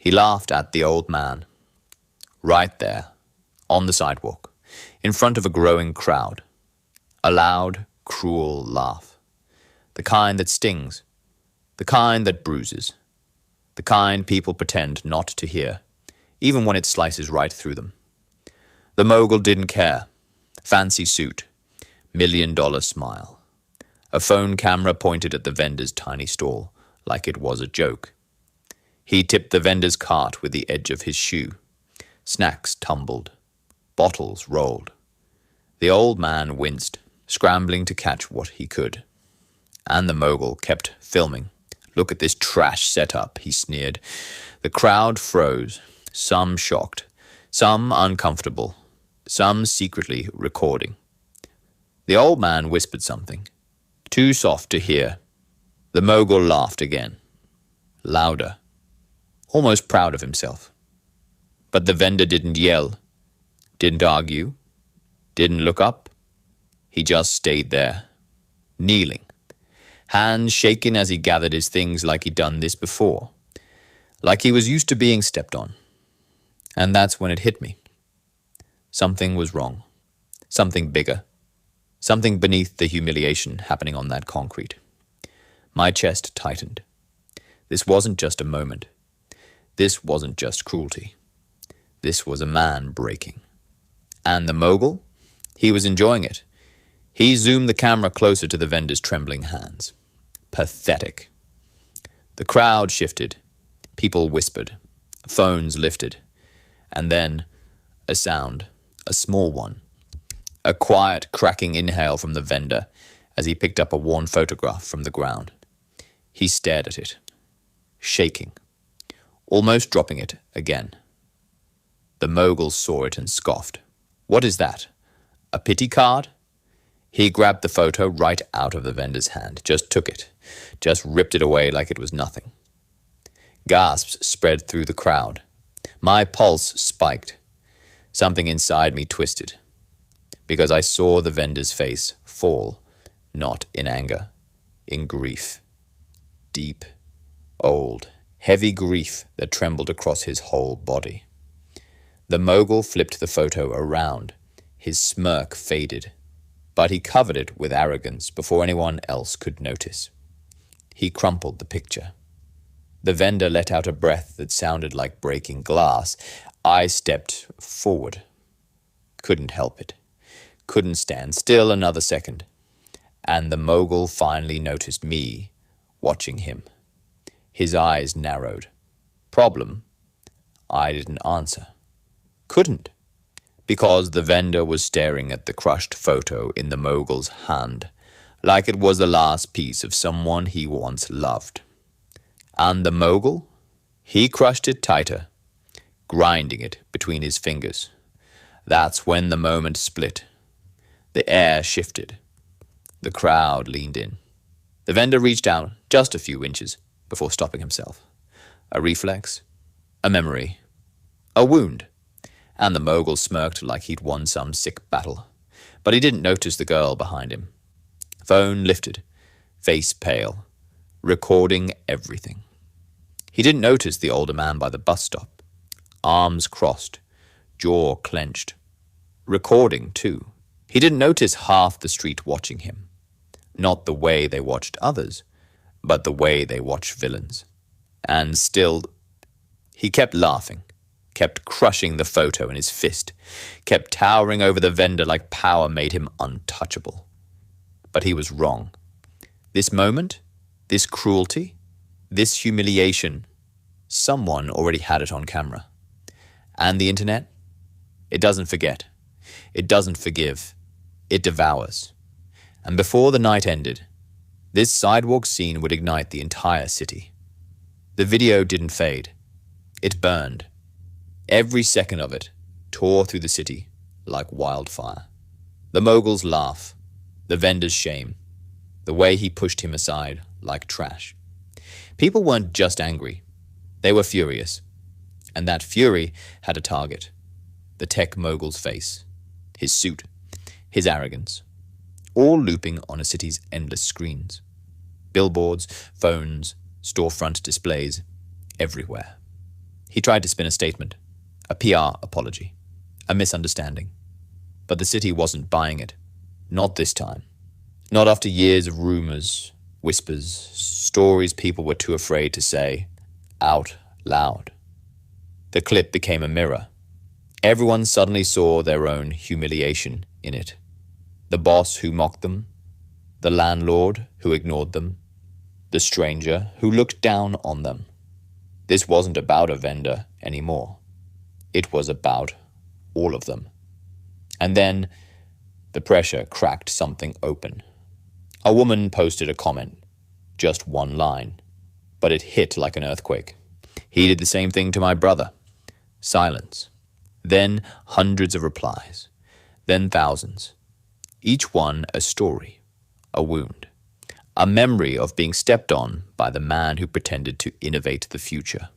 He laughed at the old man, right there, on the sidewalk, in front of a growing crowd. A loud, cruel laugh. The kind that stings, the kind that bruises, the kind people pretend not to hear, even when it slices right through them. The mogul didn't care. Fancy suit, $1 million smile. A phone camera pointed at the vendor's tiny stall, like it was a joke. He tipped the vendor's cart with the edge of his shoe. Snacks tumbled. Bottles rolled. The old man winced, scrambling to catch what he could. And the mogul kept filming. "Look at this trash setup," he sneered. The crowd froze, some shocked, some uncomfortable, some secretly recording. The old man whispered something, too soft to hear. The mogul laughed again, louder, almost proud of himself. But the vendor didn't yell, didn't argue, didn't look up. He just stayed there, kneeling, hands shaking as he gathered his things like he'd done this before, like he was used to being stepped on. And that's when it hit me. Something was wrong, something bigger, something beneath the humiliation happening on that concrete. My chest tightened. This wasn't just a moment. This wasn't just cruelty. This was a man breaking. And the mogul? He was enjoying it. He zoomed the camera closer to the vendor's trembling hands. Pathetic. The crowd shifted. People whispered. Phones lifted. And then a sound, a small one. A quiet, cracking inhale from the vendor as he picked up a worn photograph from the ground. He stared at it, shaking, almost dropping it again. The mogul saw it and scoffed. "What is that? A pity card?" He grabbed the photo right out of the vendor's hand, just took it, just ripped it away like it was nothing. Gasps spread through the crowd. My pulse spiked. Something inside me twisted, because I saw the vendor's face fall, not in anger, in grief. Deep, old, heavy grief that trembled across his whole body. The mogul flipped the photo around. His smirk faded, but he covered it with arrogance before anyone else could notice. He crumpled the picture. The vendor let out a breath that sounded like breaking glass. I stepped forward. Couldn't help it. Couldn't stand still another second. And the mogul finally noticed me, watching him. His eyes narrowed. Problem? I didn't answer. Couldn't. Because the vendor was staring at the crushed photo in the mogul's hand, like it was the last piece of someone he once loved. And the mogul? He crushed it tighter, grinding it between his fingers. That's when the moment split. The air shifted. The crowd leaned in. The vendor reached out just a few inches before stopping himself. A reflex, a memory, a wound. And the mogul smirked like he'd won some sick battle. But he didn't notice the girl behind him. Phone lifted, face pale, recording everything. He didn't notice the older man by the bus stop. Arms crossed, jaw clenched. Recording, too. He didn't notice half the street watching him. Not the way they watched others, but the way they watch villains. And still, he kept laughing, kept crushing the photo in his fist, kept towering over the vendor like power made him untouchable. But he was wrong. This moment, this cruelty, this humiliation, someone already had it on camera. And the internet? It doesn't forget. It doesn't forgive. It devours. And before the night ended, this sidewalk scene would ignite the entire city. The video didn't fade. It burned. Every second of it tore through the city like wildfire. The mogul's laugh, the vendor's shame, the way he pushed him aside like trash. People weren't just angry. They were furious. And that fury had a target. The tech mogul's face, his suit, his arrogance, all looping on a city's endless screens. Billboards, phones, storefront displays, everywhere. He tried to spin a statement, a PR apology, a misunderstanding. But the city wasn't buying it. Not this time. Not after years of rumors, whispers, stories people were too afraid to say out loud. The clip became a mirror. Everyone suddenly saw their own humiliation in it. The boss who mocked them, the landlord who ignored them, the stranger who looked down on them. This wasn't about a vendor anymore. It was about all of them. And then the pressure cracked something open. A woman posted a comment, just one line, but it hit like an earthquake. He did the same thing to my brother. Silence. Then hundreds of replies. Then thousands. Each one a story, a wound, a memory of being stepped on by the man who pretended to innovate the future.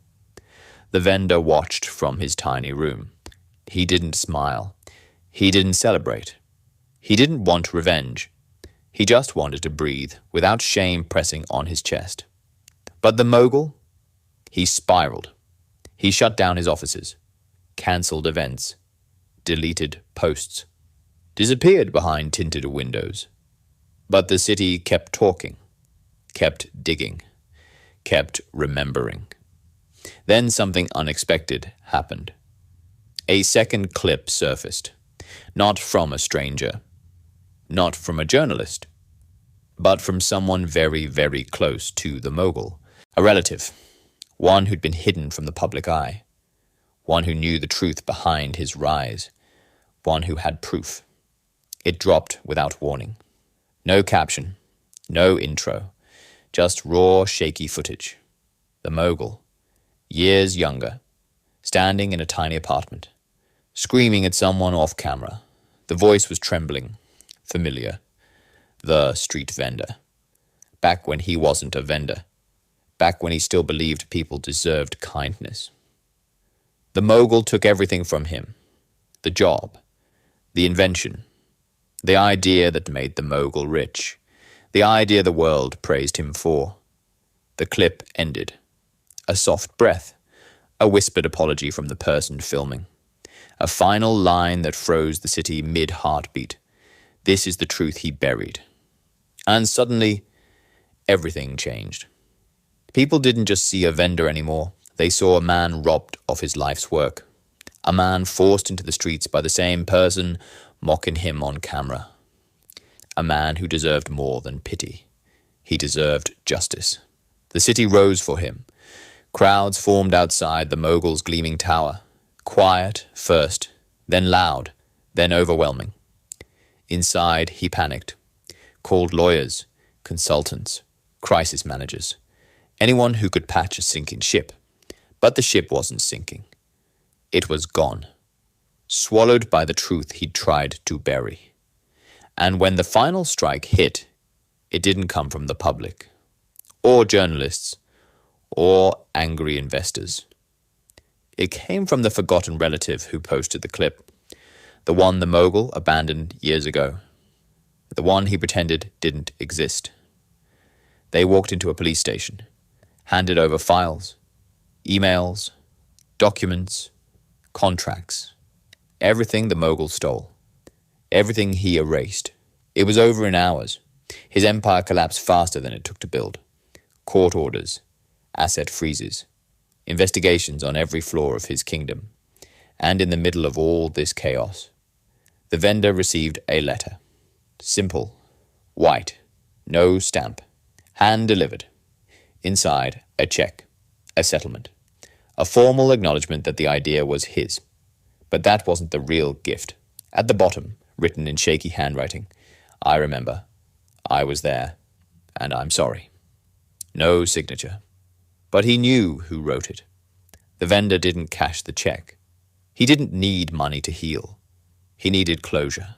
The vendor watched from his tiny room. He didn't smile. He didn't celebrate. He didn't want revenge. He just wanted to breathe without shame pressing on his chest. But the mogul? He spiraled. He shut down his offices, cancelled events, deleted posts, disappeared behind tinted windows. But the city kept talking, kept digging, kept remembering. Then something unexpected happened. A second clip surfaced, not from a stranger, not from a journalist, but from someone very, very close to the mogul, a relative, one who'd been hidden from the public eye, one who knew the truth behind his rise, one who had proof. It dropped without warning. No caption, no intro, just raw, shaky footage. The mogul, years younger, standing in a tiny apartment, screaming at someone off camera. The voice was trembling, familiar. The street vendor. Back when he wasn't a vendor. Back when he still believed people deserved kindness. The mogul took everything from him. The job, the invention, the idea that made the mogul rich, the idea the world praised him for. The clip ended. A soft breath, a whispered apology from the person filming. A final line that froze the city mid-heartbeat. This is the truth he buried. And suddenly, everything changed. People didn't just see a vendor anymore. They saw a man robbed of his life's work. A man forced into the streets by the same person mocking him on camera. A man who deserved more than pity. He deserved justice. The city rose for him. Crowds formed outside the mogul's gleaming tower. Quiet first, then loud, then overwhelming. Inside, he panicked. Called lawyers, consultants, crisis managers, anyone who could patch a sinking ship. But the ship wasn't sinking. It was gone, swallowed by the truth he'd tried to bury. And when the final strike hit, it didn't come from the public, or journalists, or angry investors. It came from the forgotten relative who posted the clip, the one the mogul abandoned years ago, the one he pretended didn't exist. They walked into a police station, handed over files, emails, documents, contracts, everything the mogul stole, everything he erased. It was over in hours. His empire collapsed faster than it took to build. Court orders, asset freezes, investigations on every floor of his kingdom. And in the middle of all this chaos, the vendor received a letter. Simple, white, no stamp, hand-delivered. Inside, a check, a settlement, a formal acknowledgement that the idea was his. But that wasn't the real gift. At the bottom, written in shaky handwriting, I remember, I was there, and I'm sorry. No signature. But he knew who wrote it. The vendor didn't cash the check. He didn't need money to heal. He needed closure.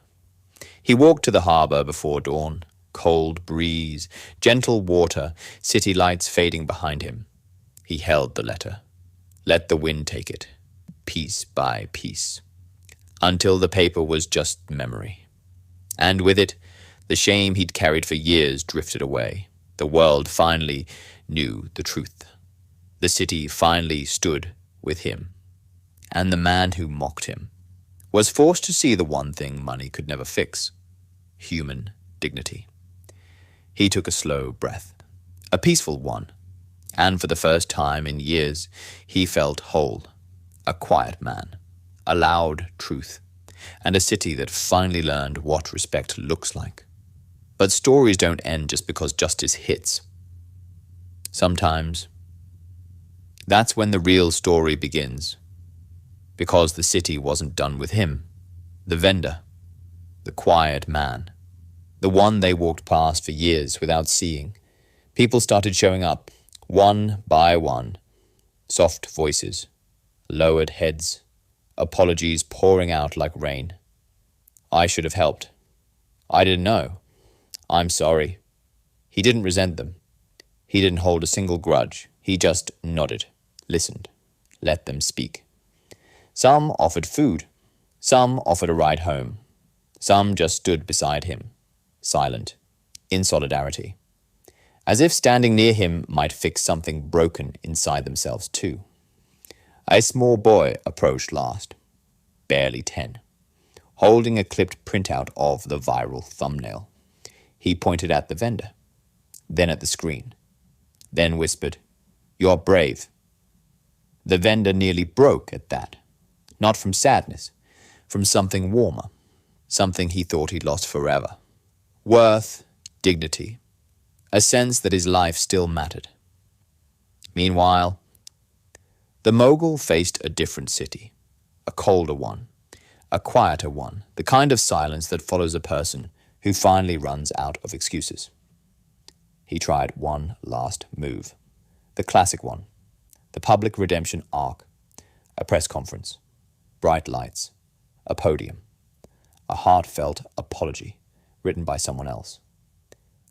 He walked to the harbor before dawn. Cold breeze, gentle water, city lights fading behind him. He held the letter. Let the wind take it, piece by piece, until the paper was just memory. And with it, the shame he'd carried for years drifted away. The world finally knew the truth. The city finally stood with him, and the man who mocked him was forced to see the one thing money could never fix: human dignity. He took a slow breath, a peaceful one, and for the first time in years he felt whole, a quiet man, a loud truth, and a city that finally learned what respect looks like. But stories don't end just because justice hits. Sometimes that's when the real story begins, because the city wasn't done with him, the vendor, the quiet man, the one they walked past for years without seeing. People started showing up, one by one, soft voices, lowered heads, apologies pouring out like rain. I should have helped. I didn't know. I'm sorry. He didn't resent them. He didn't hold a single grudge. He just nodded, listened, let them speak. Some offered food. Some offered a ride home. Some just stood beside him, silent, in solidarity, as if standing near him might fix something broken inside themselves too. A small boy approached last, barely 10, holding a clipped printout of the viral thumbnail. He pointed at the vendor, then at the screen, then whispered, "You're brave." The vendor nearly broke at that, not from sadness, from something warmer, something he thought he'd lost forever. Worth, dignity, a sense that his life still mattered. Meanwhile, the Mogul faced a different city, a colder one, a quieter one, the kind of silence that follows a person who finally runs out of excuses. He tried one last move, the classic one, the public redemption arc, a press conference, bright lights, a podium, a heartfelt apology written by someone else.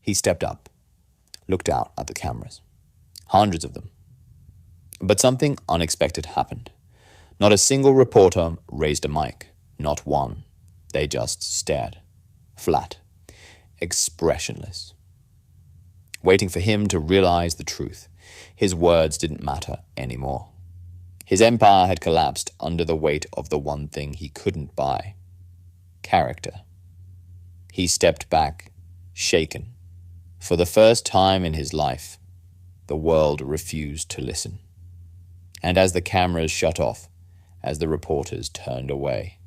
He stepped up, looked out at the cameras, hundreds of them. But something unexpected happened. Not a single reporter raised a mic, not one. They just stared, flat, expressionless, waiting for him to realize the truth. His words didn't matter anymore. His empire had collapsed under the weight of the one thing he couldn't buy: character. He stepped back, shaken. For the first time in his life, the world refused to listen. And as the cameras shut off, as the reporters turned away,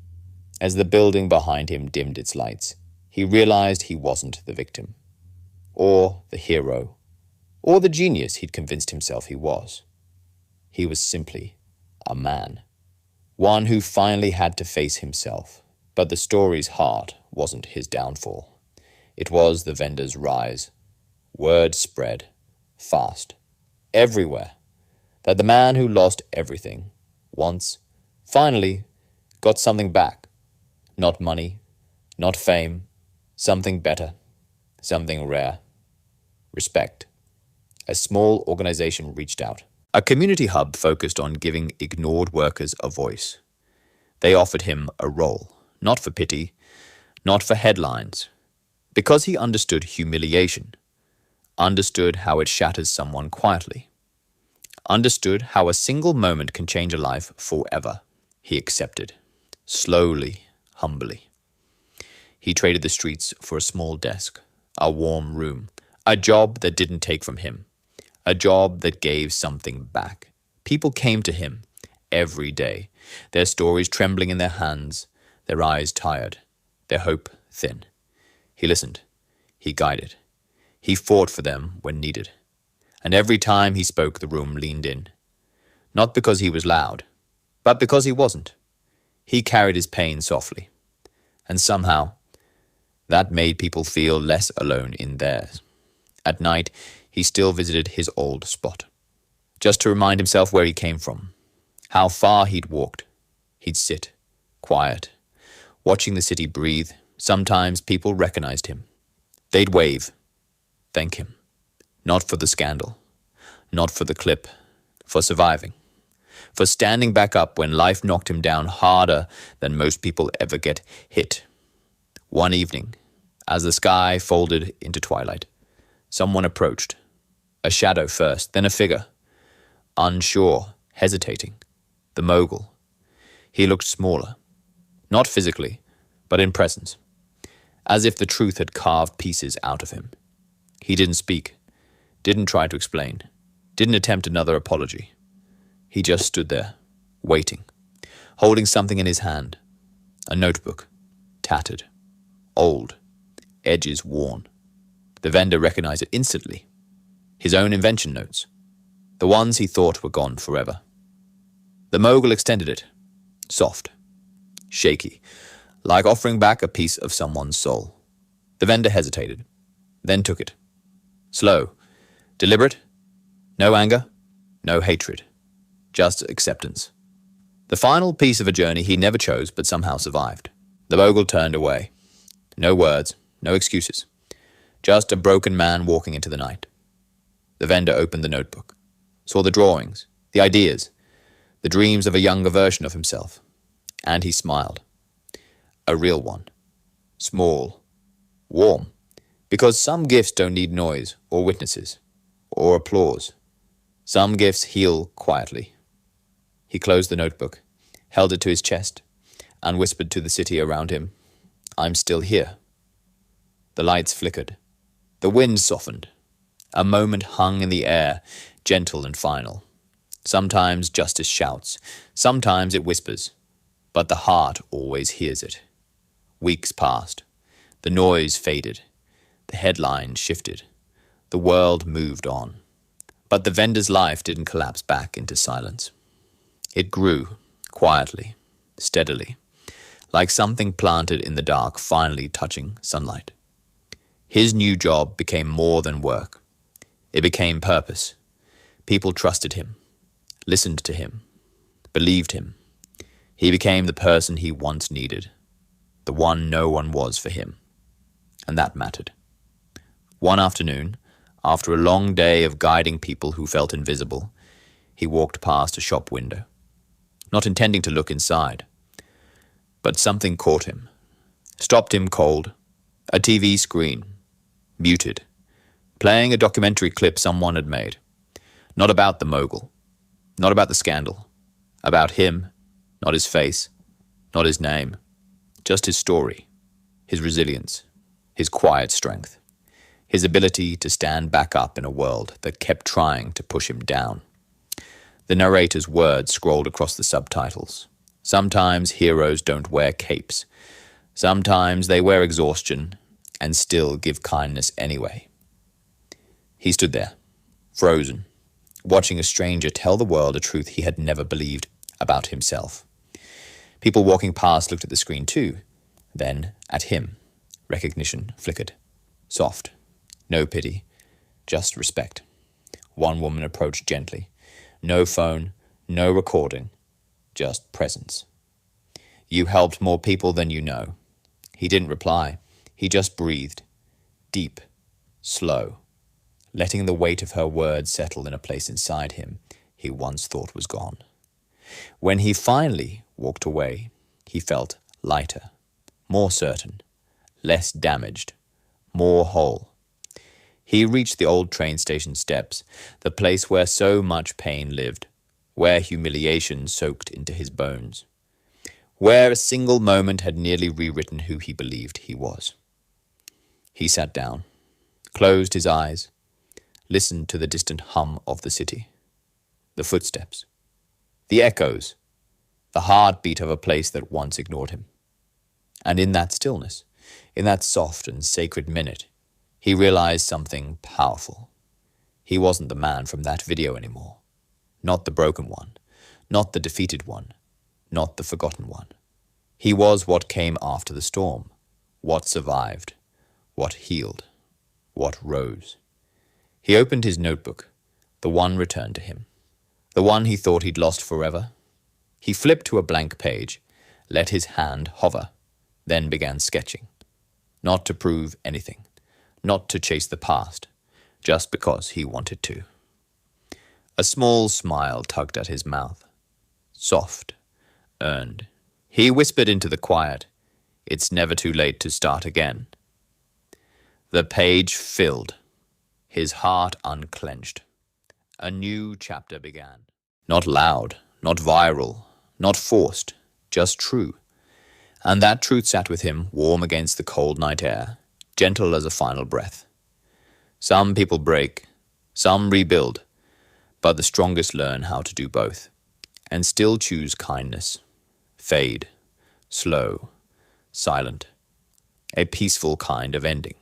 as the building behind him dimmed its lights, he realized he wasn't the victim, or the hero, or the genius he'd convinced himself he was. He was simply a man, one who finally had to face himself. But the story's heart wasn't his downfall. It was the vendor's rise. Word spread, fast, everywhere, that the man who lost everything, once, finally, got something back. Not money, not fame, something better, something rare. Respect. A small organization reached out. A community hub focused on giving ignored workers a voice. They offered him a role, not for pity, not for headlines, because he understood humiliation, understood how it shatters someone quietly, understood how a single moment can change a life forever. He accepted, slowly, humbly. He traded the streets for a small desk, a warm room, a job that didn't take from him, a job that gave something back. People came to him every day, their stories trembling in their hands, their eyes tired, their hope thin. He listened. He guided. He fought for them when needed. And every time he spoke, the room leaned in. Not because he was loud, but because he wasn't. He carried his pain softly. And somehow, that made people feel less alone in theirs. At night, he still visited his old spot, just to remind himself where he came from, how far he'd walked. He'd sit, quiet, watching the city breathe. Sometimes people recognized him. They'd wave, thank him, not for the scandal, not for the clip, for surviving, for standing back up when life knocked him down harder than most people ever get hit. One evening, as the sky folded into twilight, someone approached. A shadow first, then a figure, unsure, hesitating, The Mogul. He looked smaller, not physically, but in presence, as if the truth had carved pieces out of him. He didn't speak, didn't try to explain, didn't attempt another apology. He just stood there, waiting, holding something in his hand, a notebook, tattered, old, edges worn. The vendor recognized it instantly. His own invention notes, the ones he thought were gone forever. The Mogul extended it, soft, shaky, like offering back a piece of someone's soul. The vendor hesitated, then took it. Slow, deliberate, no anger, no hatred, just acceptance. The final piece of a journey he never chose but somehow survived. The Mogul turned away. No words, no excuses. Just a broken man walking into the night. The vendor opened the notebook, saw the drawings, the ideas, the dreams of a younger version of himself, and he smiled. A real one. Small. Warm. Because some gifts don't need noise or witnesses or applause. Some gifts heal quietly. He closed the notebook, held it to his chest, and whispered to the city around him, "I'm still here." The lights flickered. The wind softened. A moment hung in the air, gentle and final. Sometimes justice shouts, sometimes it whispers, but the heart always hears it. Weeks passed. The noise faded. The headlines shifted. The world moved on. But the vendor's life didn't collapse back into silence. It grew, quietly, steadily, like something planted in the dark finally touching sunlight. His new job became more than work. It became purpose. People trusted him, listened to him, believed him. He became the person he once needed, the one no one was for him. And that mattered. One afternoon, after a long day of guiding people who felt invisible, he walked past a shop window, not intending to look inside. But something caught him, stopped him cold. A TV screen, muted, playing a documentary clip someone had made. Not about the Mogul, not about the scandal, about him, not his face, not his name, just his story, his resilience, his quiet strength, his ability to stand back up in a world that kept trying to push him down. The narrator's words scrolled across the subtitles. Sometimes heroes don't wear capes. Sometimes they wear exhaustion and still give kindness anyway. He stood there, frozen, watching a stranger tell the world a truth he had never believed about himself. People walking past looked at the screen too, then at him. Recognition flickered. Soft. No pity. Just respect. One woman approached gently. No phone, no recording. Just presence. "You helped more people than you know." He didn't reply. He just breathed. Deep. Slow. Letting the weight of her words settle in a place inside him he once thought was gone. When he finally walked away, he felt lighter, more certain, less damaged, more whole. He reached the old train station steps, the place where so much pain lived, where humiliation soaked into his bones, where a single moment had nearly rewritten who he believed he was. He sat down, closed his eyes, listened to the distant hum of the city, the footsteps, the echoes, the heartbeat of a place that once ignored him. And in that stillness, in that soft and sacred minute, he realized something powerful. He wasn't the man from that video anymore. Not the broken one, not the defeated one, not the forgotten one. He was what came after the storm, what survived, what healed, what rose. He opened his notebook. The one returned to him. The one he thought he'd lost forever. He flipped to a blank page, let his hand hover, then began sketching. Not to prove anything, not to chase the past, just because he wanted to. A small smile tugged at his mouth. Soft, earned. He whispered into the quiet, "It's never too late to start again." The page filled. His heart unclenched. A new chapter began. Not loud, not viral, not forced, just true. And that truth sat with him, warm against the cold night air, gentle as a final breath. Some people break, some rebuild, but the strongest learn how to do both, and still choose kindness. Fade, slow, silent, a peaceful kind of ending.